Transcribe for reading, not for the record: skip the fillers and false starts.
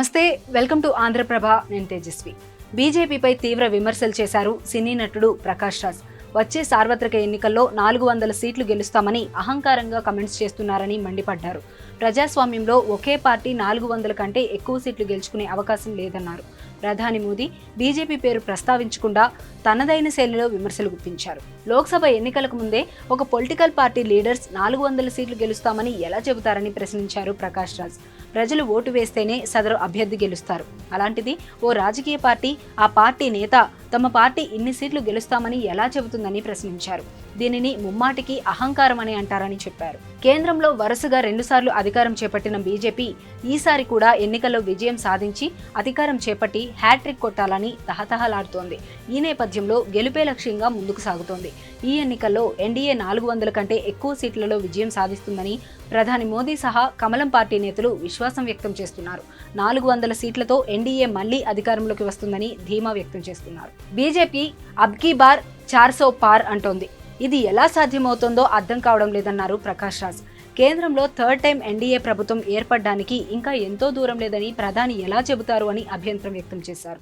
నమస్తే, welcome to Andhraprabha. నేను తేజస్వి. బీజేపీపై తీవ్ర విమర్శలు చేశారు సినీ నటుడు ప్రకాష్ రాజ్. వచ్చే సార్వత్రిక ఎన్నికల్లో 400 సీట్లు గెలుస్తామని అహంకారంగా కమెంట్స్ చేస్తున్నారని మండిపడ్డారు. ప్రజాస్వామ్యంలో ఒకే పార్టీ 400 కంటే ఎక్కువ సీట్లు గెలుచుకునే అవకాశం లేదన్నారు. ప్రధాని మోదీ బీజేపీ పేరు ప్రస్తావించకుండా తనదైన శైలిలో విమర్శలు గుప్పించారు. లోక్సభ ఎన్నికలకు ముందే ఒక పొలిటికల్ పార్టీ లీడర్స్ 400 సీట్లు గెలుస్తామని ఎలా చెబుతారని ప్రశ్నించారు ప్రకాష్ రాజ్. ప్రజలు ఓటు వేస్తేనే సదరు అభ్యర్థి గెలుస్తారు. అలాంటిది ఓ రాజకీయ పార్టీ, ఆ పార్టీ నేత తమ పార్టీ ఇన్ని సీట్లు గెలుస్తామని ఎలా చెబుతుందని ప్రశ్నించారు. దీనిని ముమ్మాటికి అహంకారం అని అంటారని చెప్పారు. కేంద్రంలో వరుసగా 2 సార్లు అధికారం చేపట్టిన బీజేపీ ఈసారి కూడా ఎన్నికల్లో విజయం సాధించి అధికారం చేపట్టి హ్యాట్రిక్ కొట్టాలని తహతహలాడుతోంది. ఈ నేపథ్యంలో గెలుపే లక్ష్యంగా ముందుకు సాగుతోంది. ఈ ఎన్నికల్లో ఎన్డీఏ 400 కంటే ఎక్కువ సీట్లలో విజయం సాధిస్తుందని ప్రధాని మోదీ సహా కమలం పార్టీ నేతలు విశ్వాసం వ్యక్తం చేస్తున్నారు. 400 సీట్లతో ఎన్డీఏ మళ్లీ అధికారంలోకి వస్తుందని ధీమా వ్యక్తం చేస్తున్నారు. బీజేపీ అబ్కీ బార్ 400 పార్ అంటోంది. ఇది ఎలా సాధ్యమవుతోందో అర్థం కావడం లేదన్నారు ప్రకాష్ రాజ్. కేంద్రంలో థర్డ్ టైం ఎన్డీఏ ప్రభుత్వం ఏర్పడడానికి ఇంకా ఎంతో దూరం లేదని ప్రధాని ఎలా చెబుతారు అని అభ్యంతరం వ్యక్తం చేశారు.